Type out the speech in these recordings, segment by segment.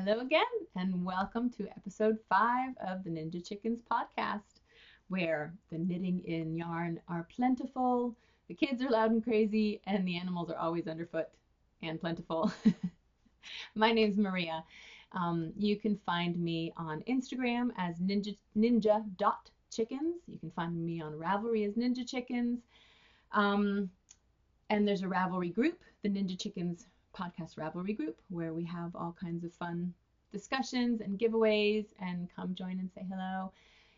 Hello again, and welcome to episode 5 of the Ninja Chickens podcast, where the knitting and yarn are plentiful, the kids are loud and crazy, and the animals are always underfoot and plentiful. My name's Maria. You can find me on Instagram as ninja.chickens. You can find me on Ravelry as Ninja Chickens. And there's a Ravelry group, the Ninja Chickens podcast Ravelry group, where we have all kinds of fun discussions and giveaways, and come join and say hello.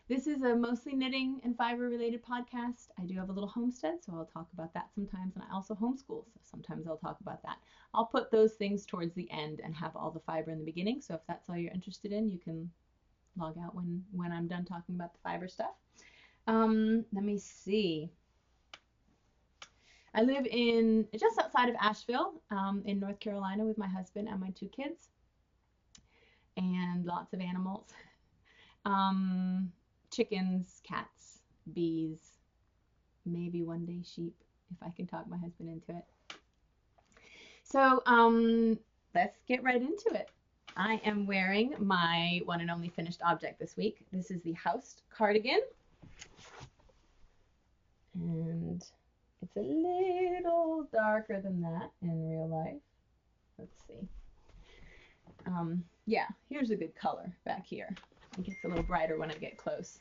This is a mostly knitting and fiber related podcast. I do have a little homestead, so I'll talk about that sometimes, and I also homeschool, so sometimes I'll talk about that. I'll put those things towards the end and have all the fiber in the beginning, so if that's all you're interested in, you can log out when I'm done talking about the fiber stuff. Let me see. I live in just outside of Asheville, in North Carolina, with my husband and my 2 kids, and lots of animals. Chickens, cats, bees, maybe one day sheep, if I can talk my husband into it. So let's get right into it. I am wearing my one and only finished object this week. This is the house cardigan, and it's a little darker than that in real life. Let's see. Yeah, here's a good color back here. It gets a little brighter when I get close.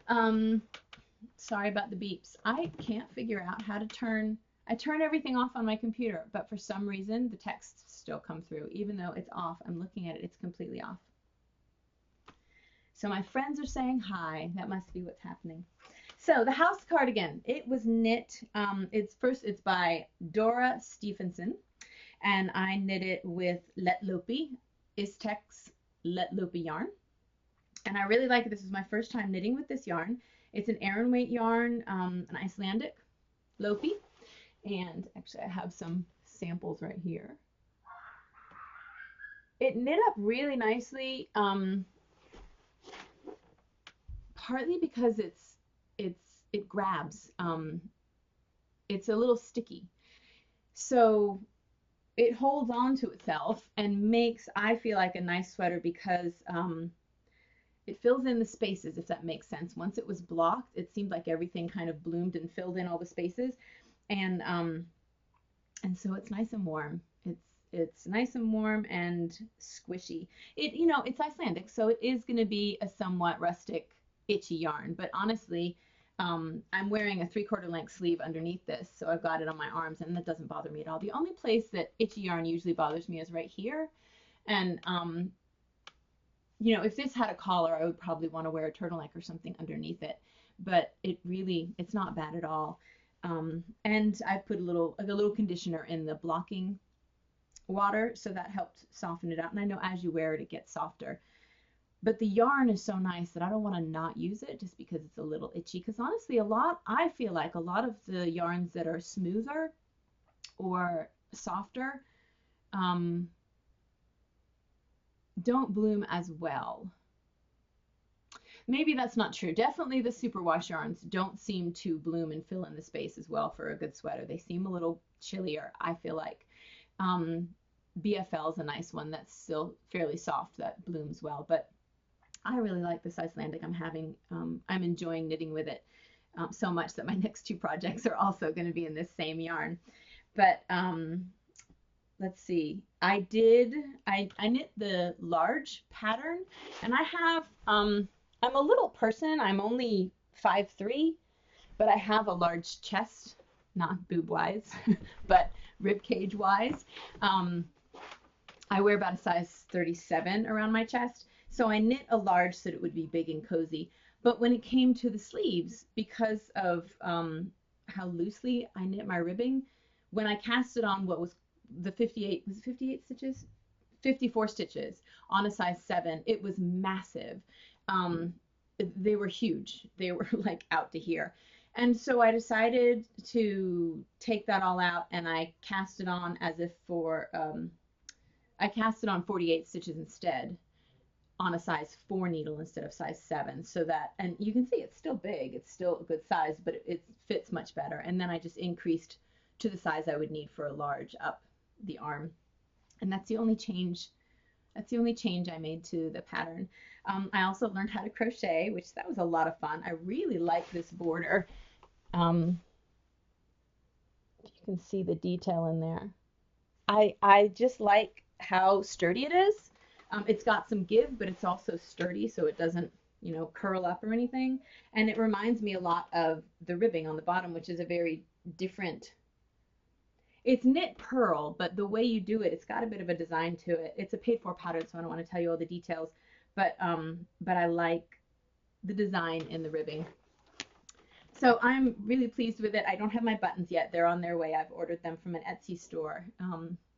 Sorry about the beeps. I can't figure out how to turn. I turn everything off on my computer, but for some reason the texts still come through. Even though it's off, I'm looking at it, it's completely off. So my friends are saying hi. That must be what's happening. So the house cardigan, it was knit, it's by Dora Stephenson, and I knit it with Let Lopi, Istex Let Lopi yarn. And I really like it. This is my first time knitting with this yarn. It's an Aran weight yarn, an Icelandic Lopi. And actually I have some samples right here. It knit up really nicely, partly because it grabs. It's a little sticky. So it holds on to itself and makes, I feel like, a nice sweater because it fills in the spaces, if that makes sense. Once it was blocked, it seemed like everything kind of bloomed and filled in all the spaces. And so it's nice and warm. It's nice and warm and squishy. It's Icelandic, so it is going to be a somewhat rustic, itchy yarn, but honestly, I'm wearing a 3/4 length sleeve underneath this, so I've got it on my arms, and that doesn't bother me at all. The only place that itchy yarn usually bothers me is right here, and if this had a collar, I would probably want to wear a turtleneck or something underneath it, but it's not bad at all. And I put a little conditioner in the blocking water, so that helped soften it out, and I know as you wear it, it gets softer. But the yarn is so nice that I don't want to not use it just because it's a little itchy. Because honestly, I feel like a lot of the yarns that are smoother or softer don't bloom as well. Maybe that's not true. Definitely the superwash yarns don't seem to bloom and fill in the space as well for a good sweater. They seem a little chillier, I feel like. BFL is a nice one that's still fairly soft, that blooms well, but I really like this Icelandic. I'm enjoying knitting with it so much that my next 2 projects are also going to be in this same yarn. But let's see. I knit the large pattern, and I have I'm a little person. I'm only 5'3", but I have a large chest, not boob wise, but rib cage wise. I wear about a size 37 around my chest. So I knit a large so that it would be big and cozy. But when it came to the sleeves, because of how loosely I knit my ribbing, when I cast it on what was the 58 stitches? 54 stitches on a size 7, it was massive. They were huge. They were like out to here. And so I decided to take that all out, and I cast it on I cast it on 48 stitches instead, on a size 4 needle instead of size 7, so that, and you can see it's still big, it's still a good size, but it fits much better. And then I just increased to the size I would need for a large up the arm, and that's the only change That's the only change I made to the pattern. I also learned how to crochet, which that was a lot of fun. I really like this border. You can see the detail in there. I just like how sturdy it is. It's got some give, but it's also sturdy, so it doesn't, you know, curl up or anything. And it reminds me a lot of the ribbing on the bottom, which is a very different. It's knit purl, but the way you do it, it's got a bit of a design to it. It's a paid for pattern, so I don't want to tell you all the details, but I like the design in the ribbing. So I'm really pleased with it. I don't have my buttons yet. They're on their way. I've ordered them from an Etsy store.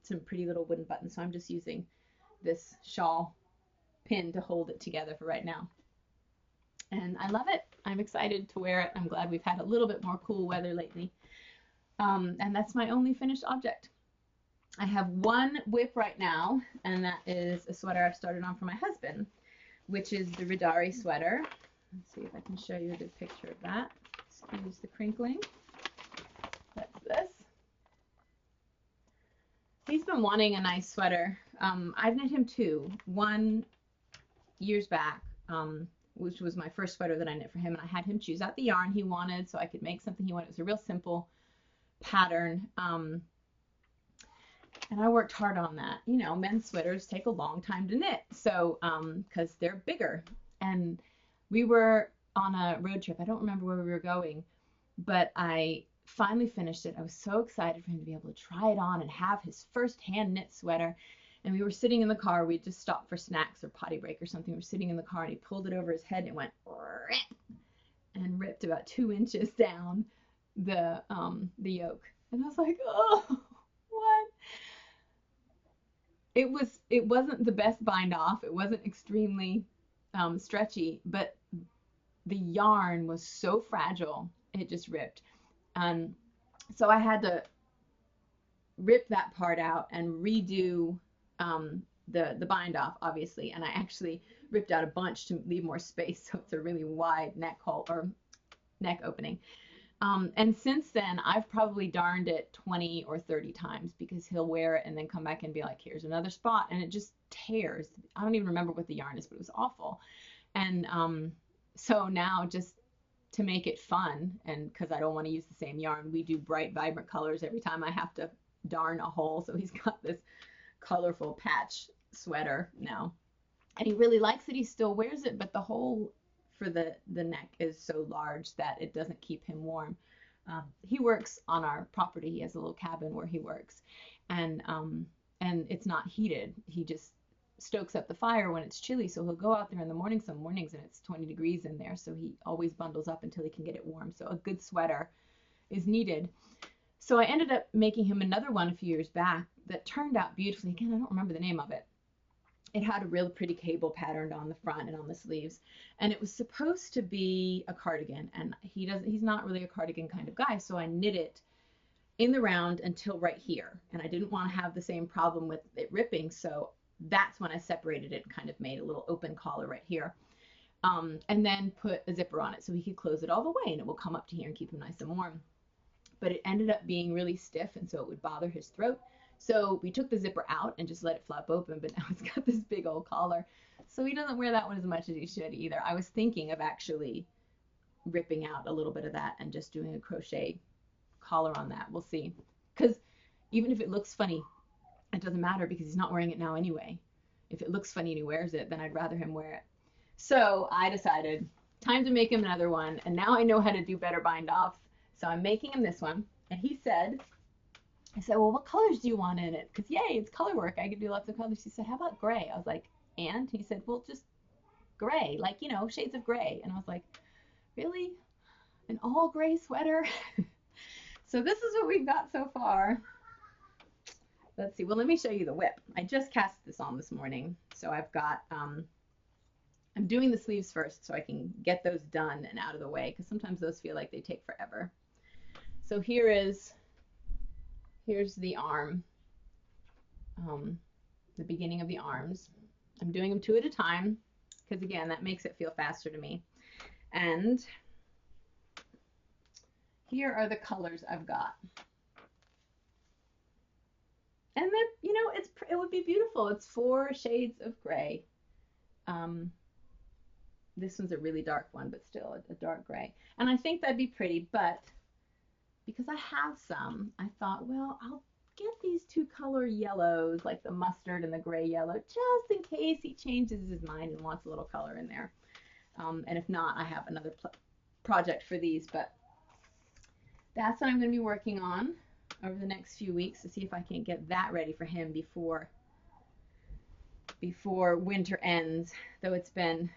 Some pretty little wooden buttons. So I'm just using this shawl pin to hold it together for right now. And I love it. I'm excited to wear it. I'm glad we've had a little bit more cool weather lately. And that's my only finished object. I have one whip right now, and that is a sweater I've started on for my husband, which is the Ravelry sweater. Let's see if I can show you a good picture of that. Excuse the crinkling. That's this. He's been wanting a nice sweater. I've knit him two. One years back, which was my first sweater that I knit for him, and I had him choose out the yarn he wanted so I could make something he wanted. It was a real simple pattern. And I worked hard on that. You know, men's sweaters take a long time to knit, so because they're bigger. And we were on a road trip. I don't remember where we were going, but I finally finished it. I was so excited for him to be able to try it on and have his first hand knit sweater. And we were sitting in the car. We just stopped for snacks or potty break or something. We were sitting in the car, and he pulled it over his head and it went and ripped about 2 inches down the yoke. And I was like, oh, what? It wasn't the best bind off. It wasn't extremely stretchy, but the yarn was so fragile, it just ripped. So I had to rip that part out and redo the bind off, obviously. And I actually ripped out a bunch to leave more space, so it's a really wide neck hole or neck opening. And since then, I've probably darned it 20 or 30 times because he'll wear it and then come back and be like, here's another spot. And it just tears. I don't even remember what the yarn is, but it was awful. And so now, just to make it fun, and because I don't want to use the same yarn, we do bright, vibrant colors every time I have to darn a hole. So he's got this colorful patch sweater now. And he really likes it. He still wears it, but the hole for the neck is so large that it doesn't keep him warm. He works on our property. He has a little cabin where he works, and it's not heated. He just stokes up the fire when it's chilly, so he'll go out there in the morning some mornings and it's 20 degrees in there, so he always bundles up until he can get it warm. So a good sweater is needed. So I ended up making him another one a few years back that turned out beautifully. Again, I don't remember the name of it. It had a real pretty cable patterned on the front and on the sleeves, and it was supposed to be a cardigan, and he's not really a cardigan kind of guy, so I knit it in the round until right here, and I didn't want to have the same problem with it ripping, so that's when I separated it and kind of made a little open collar right here, and then put a zipper on it so he could close it all the way and it will come up to here and keep him nice and warm. But it ended up being really stiff, and so it would bother his throat. So we took the zipper out and just let it flap open, but now it's got this big old collar. So he doesn't wear that one as much as he should either. I was thinking of actually ripping out a little bit of that and just doing a crochet collar on that. We'll see. Because even if it looks funny, it doesn't matter because he's not wearing it now anyway. If it looks funny and he wears it, then I'd rather him wear it. So I decided, time to make him another one, and now I know how to do better bind offs. So I'm making him this one, and I said, well, what colors do you want in it? Because, yay, it's color work. I could do lots of colors. He said, how about gray? I was like, and? He said, well, just gray, like, you know, shades of gray. And I was like, really? An all gray sweater? So this is what we've got so far. Let's see. Well, let me show you the whip. I just cast this on this morning. So I've got, I'm doing the sleeves first so I can get those done and out of the way, because sometimes those feel like they take forever. So here's the arm, the beginning of the arms. I'm doing them 2 at a time because, again, that makes it feel faster to me. And here are the colors I've got. And then, you know, it would be beautiful. It's 4 shades of gray. Um, this one's a really dark one, but still a dark gray. And I think that'd be pretty, but because I have some, I thought, well, I'll get these 2 color yellows, like the mustard and the gray yellow, just in case he changes his mind and wants a little color in there. And if not, I have another project for these, but that's what I'm going to be working on over the next few weeks to see if I can get that ready for him before winter ends, though it's been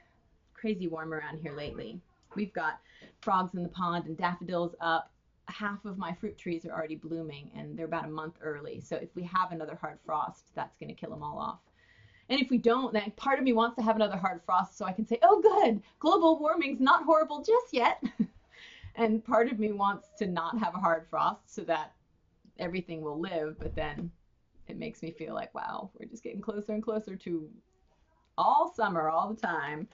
crazy warm around here lately. We've got frogs in the pond and daffodils up. Half of my fruit trees are already blooming and they're about a month early. So if we have another hard frost, that's going to kill them all off. And if we don't, then part of me wants to have another hard frost so I can say, oh, good, global warming's not horrible just yet. And part of me wants to not have a hard frost so that everything will live. But then it makes me feel like, wow, we're just getting closer and closer to all summer, all the time.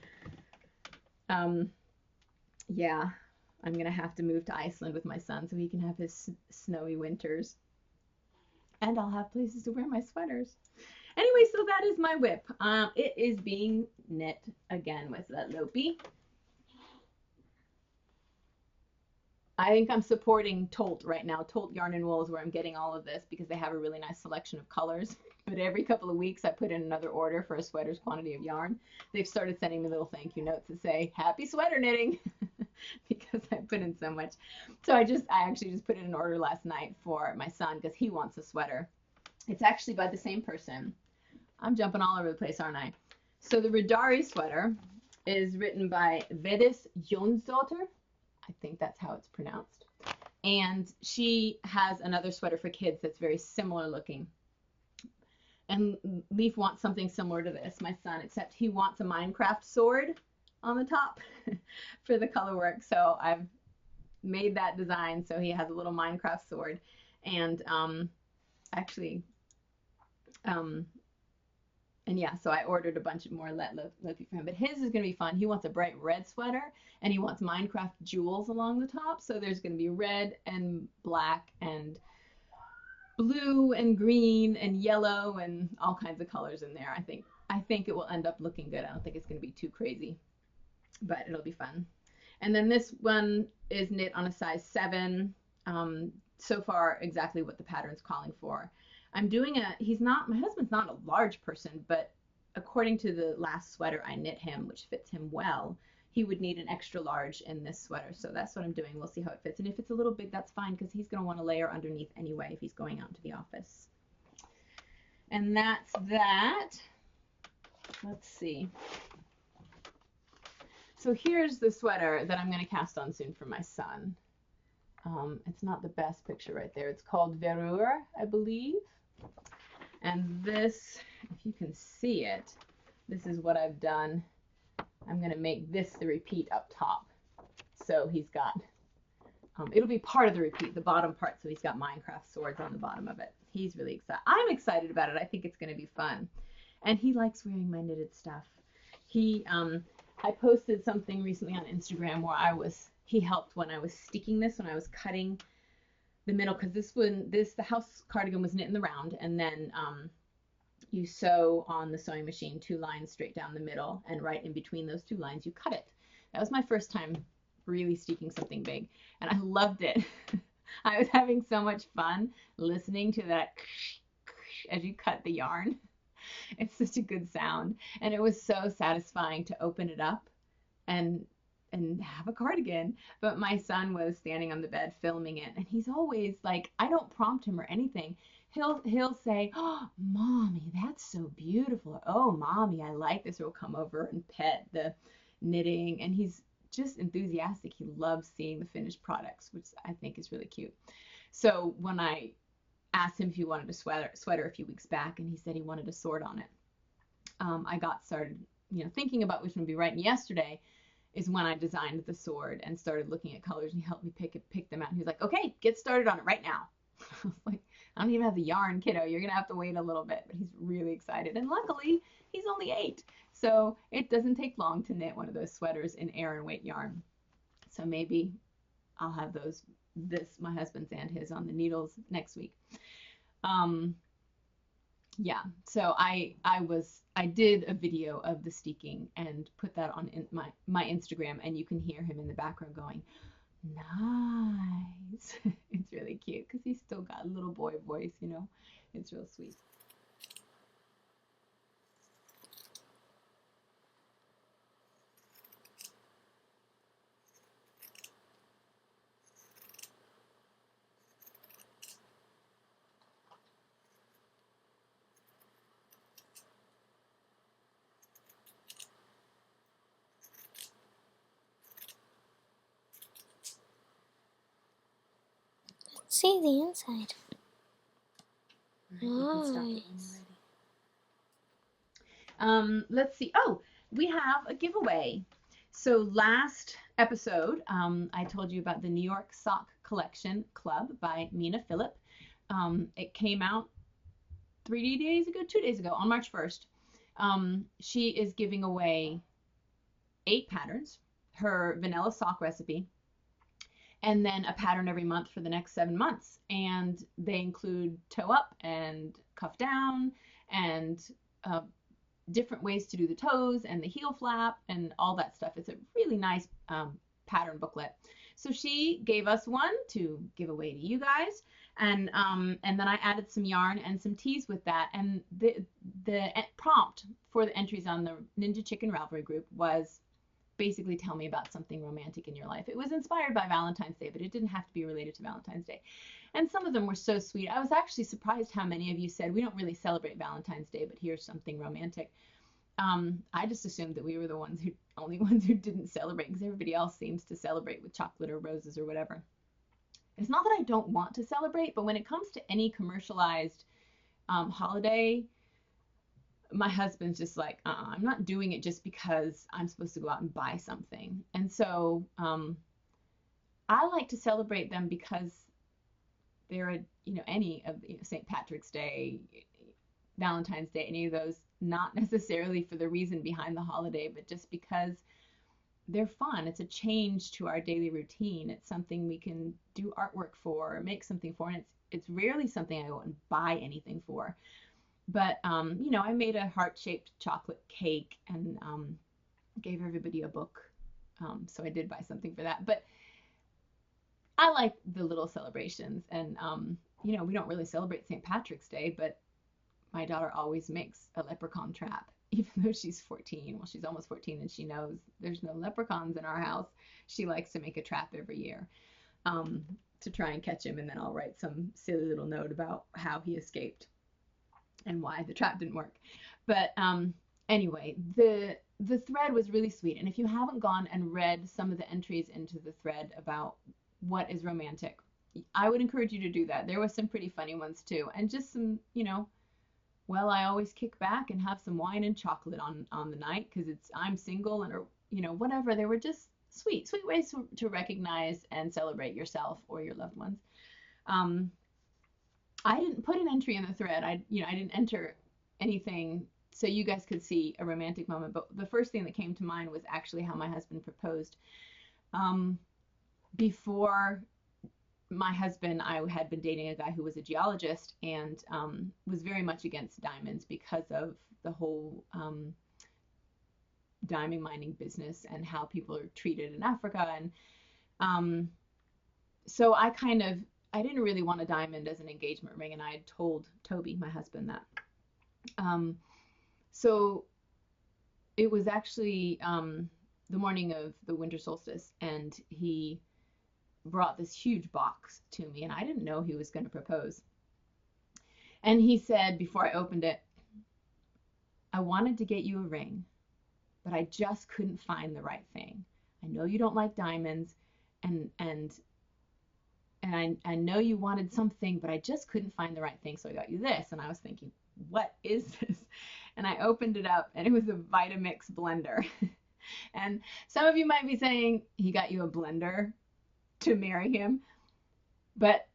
Yeah, I'm going to have to move to Iceland with my son so he can have his snowy winters. And I'll have places to wear my sweaters. Anyway, so that is my whip. It is being knit again with that Lopi. I think I'm supporting Tolt right now. Tolt Yarn and Wool is where I'm getting all of this because they have a really nice selection of colors. But every couple of weeks I put in another order for a sweater's quantity of yarn. They've started sending me little thank you notes that say, happy sweater knitting, because I put in so much. So I actually just put in an order last night for my son because he wants a sweater. It's actually by the same person. I'm jumping all over the place, aren't I? So the Ridari sweater is written by Vedis Jonsdottir. I think that's how it's pronounced. And she has another sweater for kids that's very similar looking. And Leaf wants something similar to this, my son, except he wants a Minecraft sword on the top for the color work. So I've made that design so he has a little Minecraft sword. And and yeah, so I ordered a bunch of more Lopi for him. But his is going to be fun. He wants a bright red sweater, and he wants Minecraft jewels along the top. So there's going to be red and black and blue and green and yellow and all kinds of colors in there. I think it will end up looking good. I don't think it's going to be too crazy, but it'll be fun. And then this one is knit on a size 7. So far, exactly what the pattern's calling for. I'm doing my husband's not a large person, but according to the last sweater I knit him, which fits him well, he would need an extra large in this sweater. So that's what I'm doing. We'll see how it fits. And if it's a little big, that's fine because he's going to want to layer underneath anyway if he's going out into the office. And that's that. Let's see. So here's the sweater that I'm going to cast on soon for my son. It's not the best picture right there. It's called Verur, I believe. And this, if you can see it, this is what I've done. I'm going to make this the repeat up top. So he's got, it'll be part of the repeat, the bottom part. So he's got Minecraft swords on the bottom of it. He's really excited. I'm excited about it. I think it's going to be fun. And he likes wearing my knitted stuff. I posted something recently on Instagram where he helped when I was sticking this, when I was cutting the middle, because the house cardigan was knit in the round, and then you sew on the sewing machine 2 lines straight down the middle, and right in between those 2 lines you cut it. That was my first time really sticking something big, and I loved it. I was having so much fun listening to that as you cut the yarn. It's such a good sound, and it was so satisfying to open it up and have a cardigan. But my son was standing on the bed filming it, and he's always like, I don't prompt him or anything. He'll say, oh, Mommy, that's so beautiful. Oh, Mommy, I like this. Or he'll come over and pet the knitting, and he's just enthusiastic. He loves seeing the finished products, which I think is really cute. So when I asked him if he wanted a sweater a few weeks back, and he said he wanted a sword on it, I got started, thinking about which one would be right. And yesterday is when I designed the sword and started looking at colors, and he helped me pick them out. And he was like, okay, get started on it right now. I was like, I don't even have the yarn, kiddo. You're going to have to wait a little bit. But he's really excited. And luckily, he's only 8. So it doesn't take long to knit one of those sweaters in Aran weight yarn. So maybe I'll have my husband's and his on the needles next week. Yeah. So I did a video of the steeking and put that on my Instagram, and you can hear him in the background going, nice. It's really cute because he's still got a little boy voice, you know. It's real sweet. See the inside. All right, you can stop it when you're Nice. ready. Let's see. Oh, we have a giveaway. So last episode, I told you about the New York Sock Collection Club by Mina Phillip. It came out 3 days ago, 2 days ago, on March 1st. She is giving away 8 patterns, her vanilla sock recipe, and then a pattern every month for the next 7 months. And they include toe up and cuff down and uh, different ways to do the toes and the heel flap and all that stuff. It's a really nice pattern booklet. So she gave us one to give away to you guys, and then I added some yarn and some teas with that. And the prompt for the entries on the Ninja Chicken Ravelry group was basically tell me about something romantic in your life. It was inspired by Valentine's Day, but it didn't have to be related to Valentine's Day. And some of them were so sweet. I was actually surprised how many of you said we don't really celebrate Valentine's Day, but here's something romantic. I just assumed that we were the only ones who didn't celebrate because everybody else seems to celebrate with chocolate or roses or whatever. It's not that I don't want to celebrate, but when it comes to any commercialized holiday, my husband's just like, I'm not doing it just because I'm supposed to go out and buy something. And so I like to celebrate them because they're any of St. Patrick's Day, Valentine's Day, any of those, not necessarily for the reason behind the holiday, but just because they're fun. It's a change to our daily routine. It's something we can do artwork for or make something for, and it's rarely something I go and buy anything for. But I made a heart-shaped chocolate cake and gave everybody a book. So I did buy something for that. But I like the little celebrations, and we don't really celebrate St. Patrick's Day, but my daughter always makes a leprechaun trap, even though she's 14. Well, she's almost 14 and she knows there's no leprechauns in our house. She likes to make a trap every year to try and catch him, and then I'll write some silly little note about how he escaped and why the trap didn't work. But anyway, the thread was really sweet, and if you haven't gone and read some of the entries into the thread about what is romantic, I would encourage you to do that. There was some pretty funny ones too, and just some, well, I always kick back and have some wine and chocolate on the night because I'm single, and or whatever. They were just sweet ways to recognize and celebrate yourself or your loved ones. Um, I didn't put an entry in the thread. I didn't enter anything so you guys could see a romantic moment. But the first thing that came to mind was actually how my husband proposed. Um, Before my husband, I had been dating a guy who was a geologist and was very much against diamonds because of the whole diamond mining business and how people are treated in Africa. And um, so I didn't really want a diamond as an engagement ring, and I had told Toby, my husband, that. Um, so it was actually the morning of the winter solstice, and he brought this huge box to me, and I didn't know he was going to propose. And he said, before I opened it, I wanted to get you a ring, but I just couldn't find the right thing. I know you don't like diamonds, and I know you wanted something, but I just couldn't find the right thing, so I got you this. And I was thinking, what is this? And I opened it up, and it was a Vitamix blender. And some of you might be saying, he got you a blender to marry him. But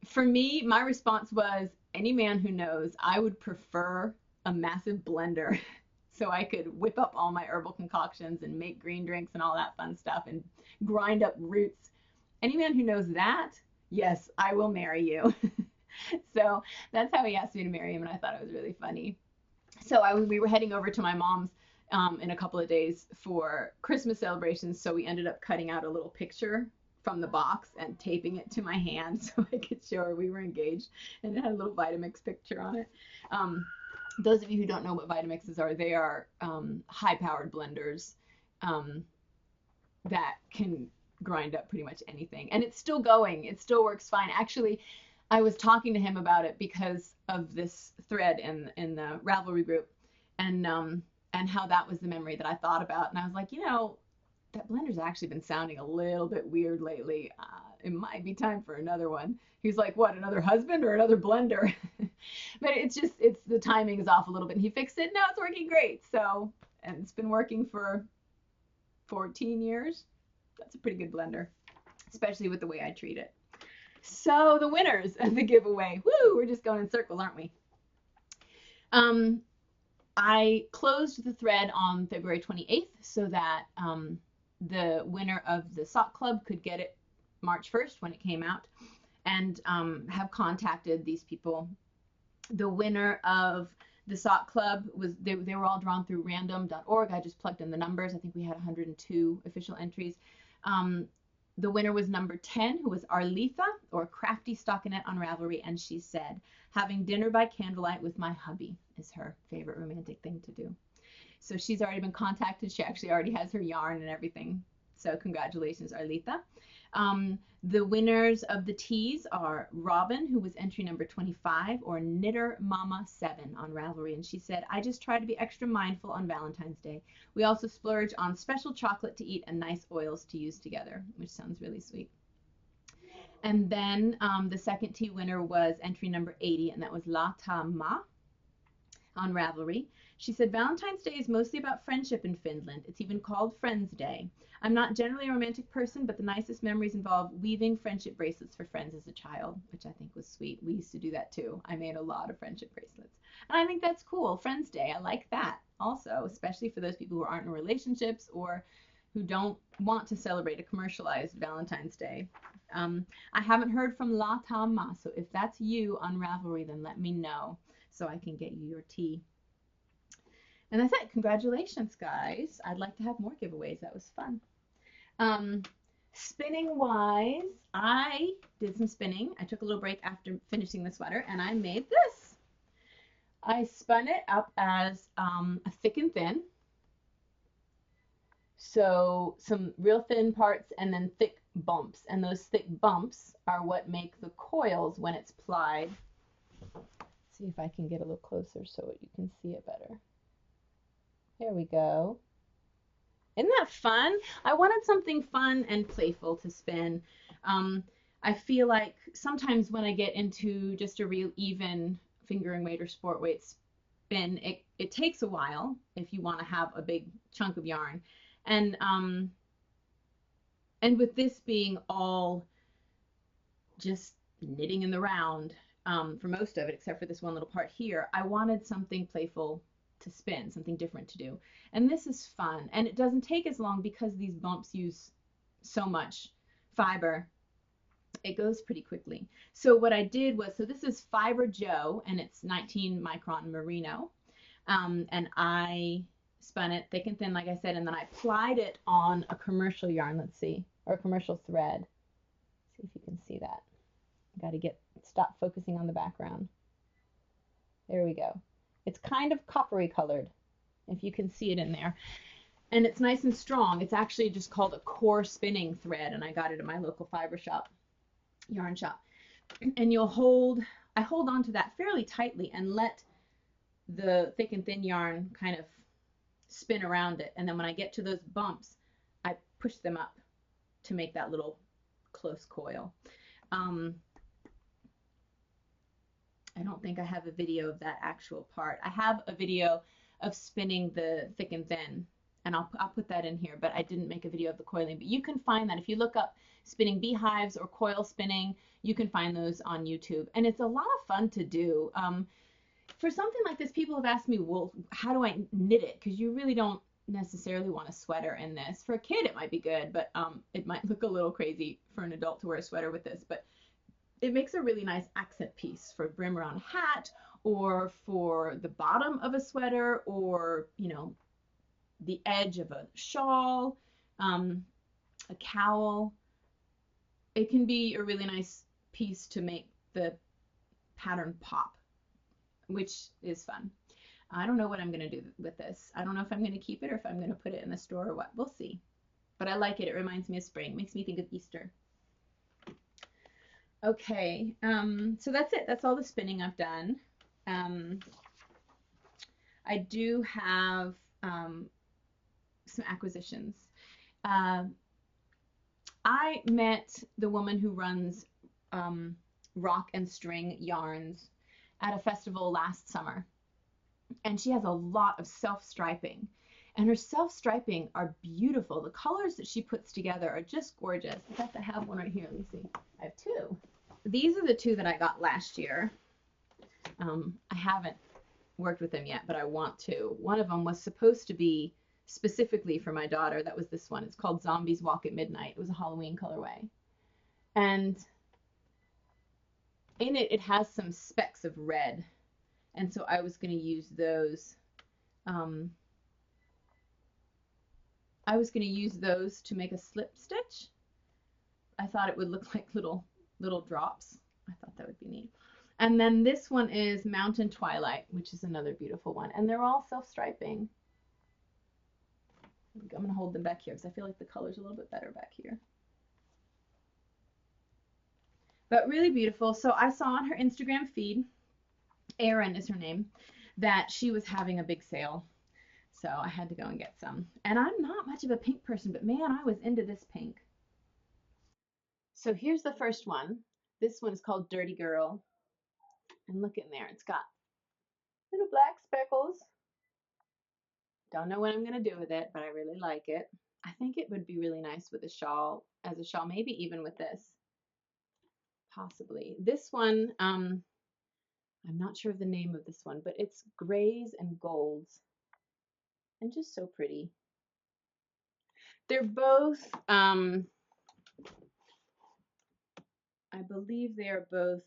for me, my response was, any man who knows, I would prefer a massive blender so I could whip up all my herbal concoctions and make green drinks and all that fun stuff and grind up roots. Any man who knows that, yes, I will marry you. So that's how he asked me to marry him, and I thought it was really funny. So we were heading over to my mom's in a couple of days for Christmas celebrations. So we ended up cutting out a little picture from the box and taping it to my hand so I could show her we were engaged. And it had a little Vitamix picture on it. Those of you who don't know what Vitamixes are, they are high-powered blenders that can grind up pretty much anything. And it's still going. It still works fine. Actually, I was talking to him about it because of this thread in the Ravelry group, and how that was the memory that I thought about. And I was like, that blender's actually been sounding a little bit weird lately. It might be time for another one. He's like, what, another husband or another blender? But it's the timing is off a little bit. And he fixed it. Now it's working great. So, and it's been working for 14 years. That's a pretty good blender, especially with the way I treat it. So the winners of the giveaway. Woo, we're just going in circles, aren't we? I closed the thread on February 28th so that the winner of the sock club could get it March 1st when it came out, and have contacted these people. The winner of the sock club was, they were all drawn through random.org. I just plugged in the numbers. I think we had 102 official entries. The winner was number 10, who was Arletha, or Crafty Stockinette on Ravelry, and she said, having dinner by candlelight with my hubby is her favorite romantic thing to do. So she's already been contacted. She actually already has her yarn and everything. So congratulations, Arletha. The winners of the teas are Robin, who was entry number 25, or Knitter Mama 7 on Ravelry. And she said, I just try to be extra mindful on Valentine's Day. We also splurge on special chocolate to eat and nice oils to use together, which sounds really sweet. And then the second tea winner was entry number 80, and that was La Ta Ma on Ravelry. She said, Valentine's Day is mostly about friendship in Finland. It's even called Friends Day. I'm not generally a romantic person, but the nicest memories involve weaving friendship bracelets for friends as a child, which I think was sweet. We used to do that too. I made a lot of friendship bracelets. And I think that's cool. Friends Day, I like that also, especially for those people who aren't in relationships or who don't want to celebrate a commercialized Valentine's Day. I haven't heard from La Tama, so if that's you on Ravelry, then let me know so I can get you your tea. And that's it. Congratulations, guys. I'd like to have more giveaways. That was fun. Spinning wise, I did some spinning. I took a little break after finishing the sweater, and I made this. I spun it up as a thick and thin. So some real thin parts and then thick bumps. And those thick bumps are what make the coils when it's plied. Let's see if I can get a little closer so you can see it better. There we go. Isn't that fun? I wanted something fun and playful to spin. I feel like sometimes when I get into just a real even fingering weight or sport weight spin, it takes a while if you want to have a big chunk of yarn. And with this being all just knitting in the round for most of it, except for this one little part here, I wanted something playful to spin, something different to do. And this is fun, and it doesn't take as long because these bumps use so much fiber. It goes pretty quickly. So what I did was, so this is Fiber Joe, and it's 19 micron merino, and I spun it thick and thin, like I said, and then I plied it on a commercial yarn, let's see, or a commercial thread. See if you can see that. Got to stop focusing on the background. There we go. It's kind of coppery colored, if you can see it in there. And it's nice and strong. It's actually just called a core spinning thread, and I got it at my local fiber shop, yarn shop. And I hold on to that fairly tightly and let the thick and thin yarn kind of spin around it. And then when I get to those bumps, I push them up to make that little close coil. I don't think I have a video of that actual part. I have a video of spinning the thick and thin, and I'll put that in here, but I didn't make a video of the coiling. But you can find that if you look up spinning beehives or coil spinning, you can find those on YouTube. And it's a lot of fun to do. For something like this, people have asked me, well, how do I knit it? Because you really don't necessarily want a sweater in this. For a kid, it might be good, but it might look a little crazy for an adult to wear a sweater with this. But it makes a really nice accent piece for a brim around a hat or for the bottom of a sweater or, the edge of a shawl, a cowl. It can be a really nice piece to make the pattern pop, which is fun. I don't know what I'm going to do with this. I don't know if I'm going to keep it or if I'm going to put it in the store or what. We'll see. But I like it. It reminds me of spring. It makes me think of Easter. Okay, so that's it. That's all the spinning I've done. I do have some acquisitions. I met the woman who runs Rock and String Yarns at a festival last summer, and she has a lot of self-striping, and her self-striping are beautiful. The colors that she puts together are just gorgeous. In fact, I have one right here. Let me see. I have two. These are the two that I got last year. I haven't worked with them yet, but I want to. One of them was supposed to be specifically for my daughter. That was this one. It's called Zombies Walk at Midnight. It was a Halloween colorway. And in it, it has some specks of red. And so I was going to use those. I was going to use those to make a slip stitch. I thought it would look like little drops. I thought that would be neat. And then this one is Mountain Twilight, which is another beautiful one. And they're all self-striping. I'm going to hold them back here because I feel like the color's a little bit better back here. But really beautiful. So I saw on her Instagram feed, Erin is her name, that she was having a big sale. So I had to go and get some. And I'm not much of a pink person, but man, I was into this pink. So here's the first one. This one is called Dirty Girl. And look in there. It's got little black speckles. Don't know what I'm going to do with it, but I really like it. I think it would be really nice with a shawl, as a shawl, maybe even with this. Possibly. This one, I'm not sure of the name of this one, but it's grays and golds. And just so pretty. They're both, I believe they are both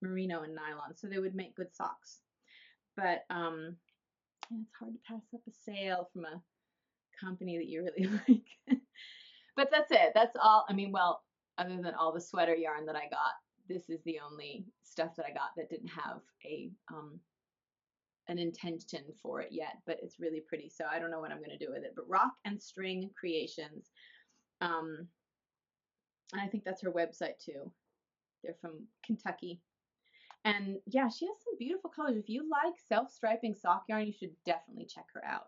merino and nylon, so they would make good socks. But yeah, it's hard to pass up a sale from a company that you really like. But that's it. That's all. I mean, well, other than all the sweater yarn that I got, this is the only stuff that I got that didn't have an intention for it yet, but it's really pretty. So I don't know what I'm going to do with it. But Rock and String Creations. And I think that's her website too. They're from Kentucky. And yeah, she has some beautiful colors. If you like self-striping sock yarn, you should definitely check her out.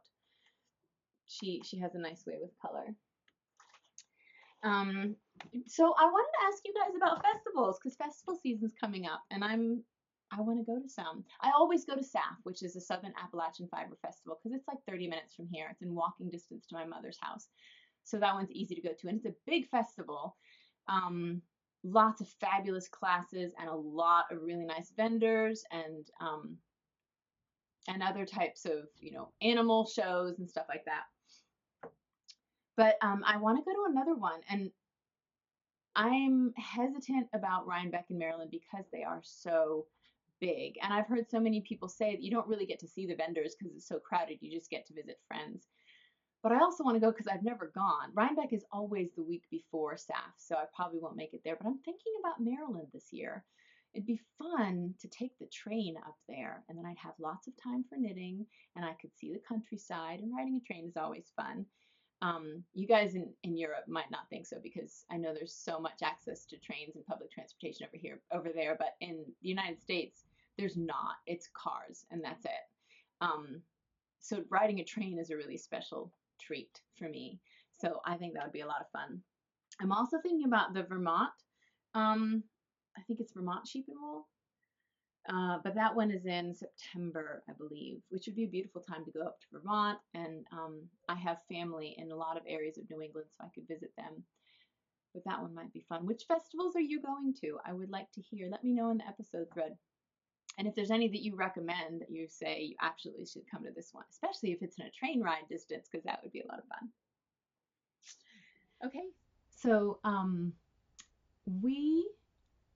She has a nice way with color. So I wanted to ask you guys about festivals because festival season's coming up, and I want to go to some. I always go to SAF, which is the Southern Appalachian Fiber Festival, because it's like 30 minutes from here. It's in walking distance to my mother's house, so that one's easy to go to, and it's a big festival. Lots of fabulous classes and a lot of really nice vendors and other types of animal shows and stuff like that. But I want to go to another one, and I'm hesitant about Rhinebeck and Maryland because they are so big. And I've heard so many people say that you don't really get to see the vendors because it's so crowded. You just get to visit friends. But I also want to go because I've never gone. Rhinebeck is always the week before SAF, so I probably won't make it there. But I'm thinking about Maryland this year. It'd be fun to take the train up there, and then I'd have lots of time for knitting, and I could see the countryside, and riding a train is always fun. You guys in Europe might not think so because I know there's so much access to trains and public transportation over there, but in the United States, there's not. It's cars, and that's it. So riding a train is a really special treat for me. So I think that would be a lot of fun. I'm also thinking about the Vermont. I think it's Vermont Sheep and Wool. But that one is in September, I believe, which would be a beautiful time to go up to Vermont. And I have family in a lot of areas of New England, so I could visit them. But that one might be fun. Which festivals are you going to? I would like to hear. Let me know in the episode thread. And if there's any that you recommend that you say you absolutely should come to this one, especially if it's in a train ride distance, because that would be a lot of fun. Okay, so we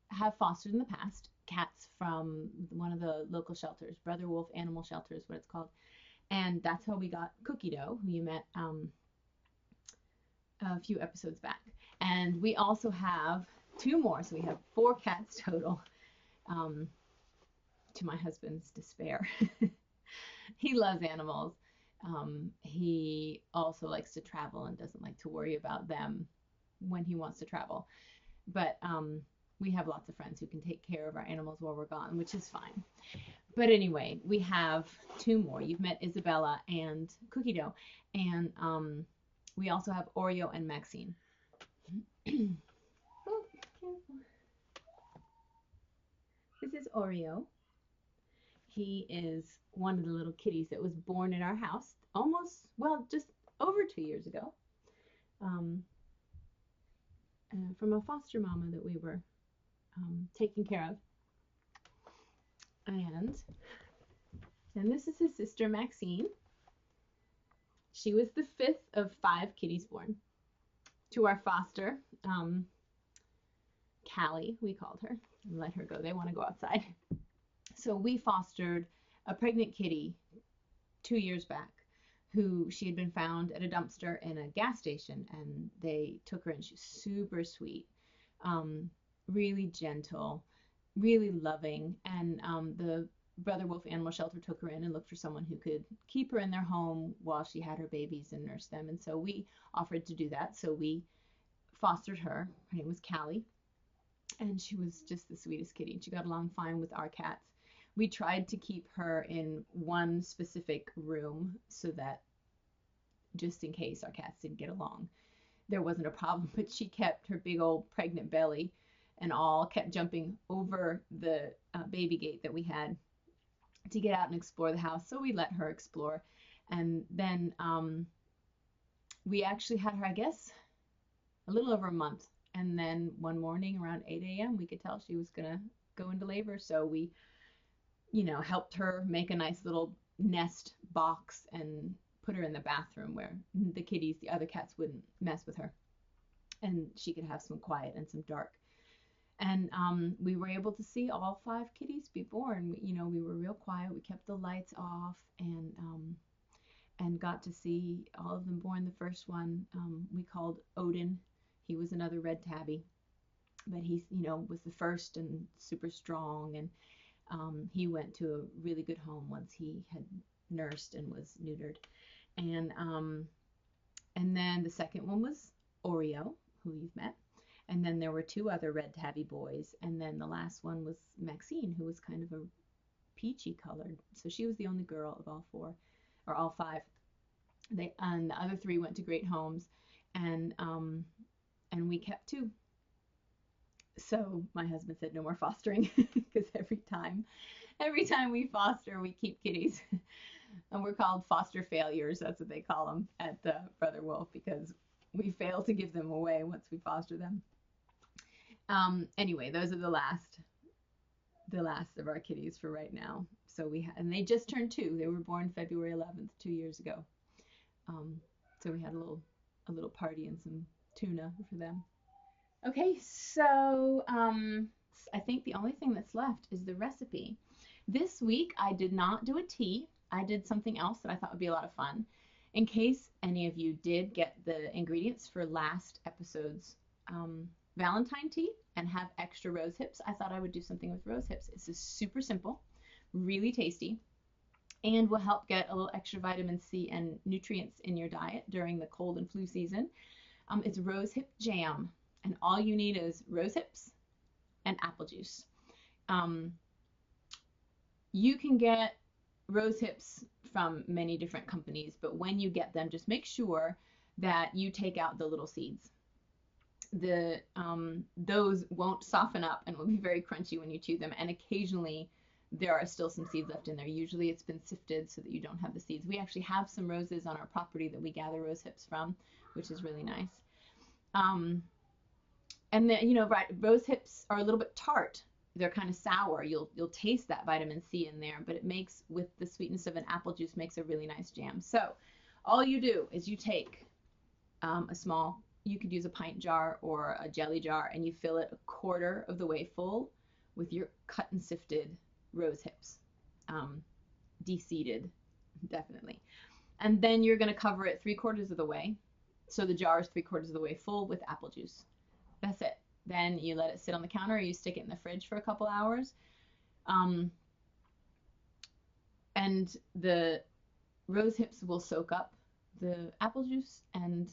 have fostered in the past cats from one of the local shelters, Brother Wolf Animal Shelter is what it's called. And that's how we got Cookie Dough, who you met a few episodes back. And we also have two more, so we have 4 cats total, to my husband's despair. He loves animals. He also likes to travel and doesn't like to worry about them when he wants to travel. But we have lots of friends who can take care of our animals while we're gone, which is fine. But anyway, we have 2 more. You've met Isabella and Cookie Dough. And we also have Oreo and Maxine. Oh, careful. This is Oreo. He is one of the little kitties that was born in our house just over 2 years ago, from a foster mama that we were taking care of. And this is his sister Maxine. She was the 5th of 5 kitties born to our foster, Callie, we called her, and let her go. They want to go outside. So we fostered a pregnant kitty 2 years back who she had been found at a dumpster in a gas station, and they took her in. She's super sweet, really gentle, really loving, and the Brother Wolf Animal Shelter took her in and looked for someone who could keep her in their home while she had her babies and nurse them. And so we offered to do that. So we fostered her. Her name was Callie, and she was just the sweetest kitty. And she got along fine with our cats. We tried to keep her in one specific room so that just in case our cats didn't get along, there wasn't a problem. But she kept her big old pregnant belly and all kept jumping over the baby gate that we had to get out and explore the house. So we let her explore. And then we actually had her, I guess, a little over a month. And then one morning around 8 a.m., we could tell she was going to go into labor. So we, helped her make a nice little nest box and put her in the bathroom where the other cats wouldn't mess with her. And she could have some quiet and some dark. And we were able to see all 5 kitties be born. We were real quiet. We kept the lights off and got to see all of them born. The first one we called Odin. He was another red tabby, but he was the first and super strong. And he went to a really good home once he had nursed and was neutered. And then the second one was Oreo, who you've met. And then there were 2 other red tabby boys. And then the last one was Maxine, who was kind of a peachy colored. So she was the only girl of all 4, or all 5. And the other 3 went to great homes. And we kept 2. So my husband said no more fostering because every time we foster, we keep kitties. And we're called foster failures. That's what they call them at Brother Wolf, because we fail to give them away once we foster them. Anyway, those are the last of our kitties for right now. So and they just turned 2. They were born February 11th, 2 years ago. So we had a little party and some tuna for them. Okay, so I think the only thing that's left is the recipe. This week I did not do a tea. I did something else that I thought would be a lot of fun. In case any of you did get the ingredients for last episode's Valentine tea and have extra rose hips, I thought I would do something with rose hips. This is super simple, really tasty, and will help get a little extra vitamin C and nutrients in your diet during the cold and flu season. It's rose hip jam, and all you need is rose hips and apple juice. You can get rose hips from many different companies, but when you get them, just make sure that you take out the little seeds. Those won't soften up and will be very crunchy when you chew them, and occasionally there are still some seeds left in there. Usually it's been sifted so that you don't have the seeds. We actually have some roses on our property that we gather rose hips from, which is really nice. And then, right, rose hips are a little bit tart. They're kind of sour. You'll taste that vitamin C in there, but it makes, with the sweetness of an apple juice, makes a really nice jam. So all you do is you take you could use a pint jar or a jelly jar, and you fill it a quarter of the way full with your cut and sifted rose hips, de-seeded, definitely. And then you're going to cover it 3/4 of the way. So the jar is 3/4 of the way full with apple juice. That's it. Then you let it sit on the counter, or you stick it in the fridge for a couple hours. And the rose hips will soak up the apple juice and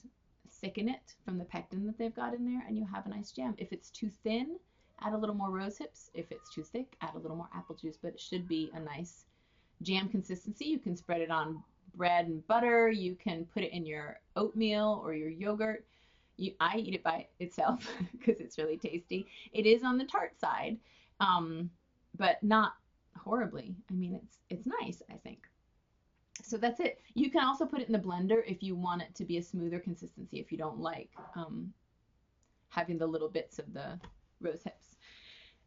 thicken it from the pectin that they've got in there, and you have a nice jam. If it's too thin, add a little more rose hips. If it's too thick, add a little more apple juice, but it should be a nice jam consistency. You can spread it on bread and butter. You can put it in your oatmeal or your yogurt. I eat it by itself because it's really tasty. It is on the tart side, but not horribly. I mean, it's nice, I think. So that's it. You can also put it in the blender if you want it to be a smoother consistency, if you don't like having the little bits of the rose hips.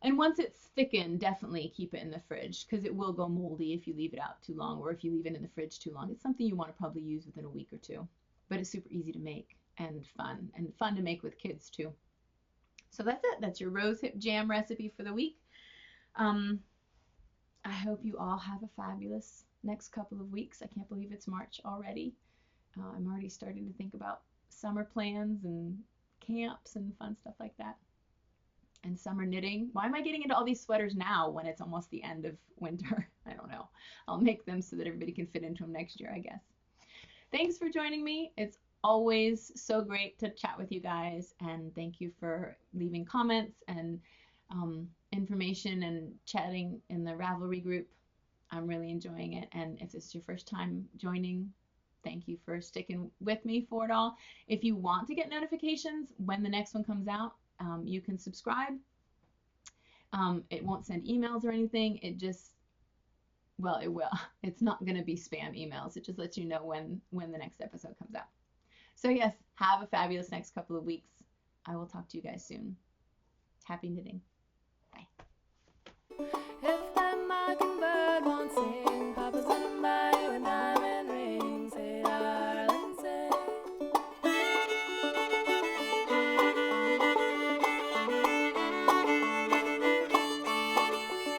And once it's thickened, definitely keep it in the fridge, because it will go moldy if you leave it out too long, or if you leave it in the fridge too long. It's something you want to probably use within a week or two, but it's super easy to make and fun to make with kids too. So that's it. That's your rose hip jam recipe for the week. I hope you all have a fabulous next couple of weeks. I can't believe it's March already. I'm already starting to think about summer plans and camps and fun stuff like that. And summer knitting. Why am I getting into all these sweaters now when it's almost the end of winter? I don't know. I'll make them so that everybody can fit into them next year, I guess. Thanks for joining me. It's always so great to chat with you guys, and thank you for leaving comments and information and chatting in the Ravelry group. I'm really enjoying it, and if this is your first time joining, thank you for sticking with me for it all. If you want to get notifications when the next one comes out, you can subscribe. It won't send emails or anything. It just, well, it will. It's not going to be spam emails. It just lets you know when the next episode comes out. So yes, have a fabulous next couple of weeks. I will talk to you guys soon. Happy knitting. Bye. If that mockingbird won't sing, Papa's in a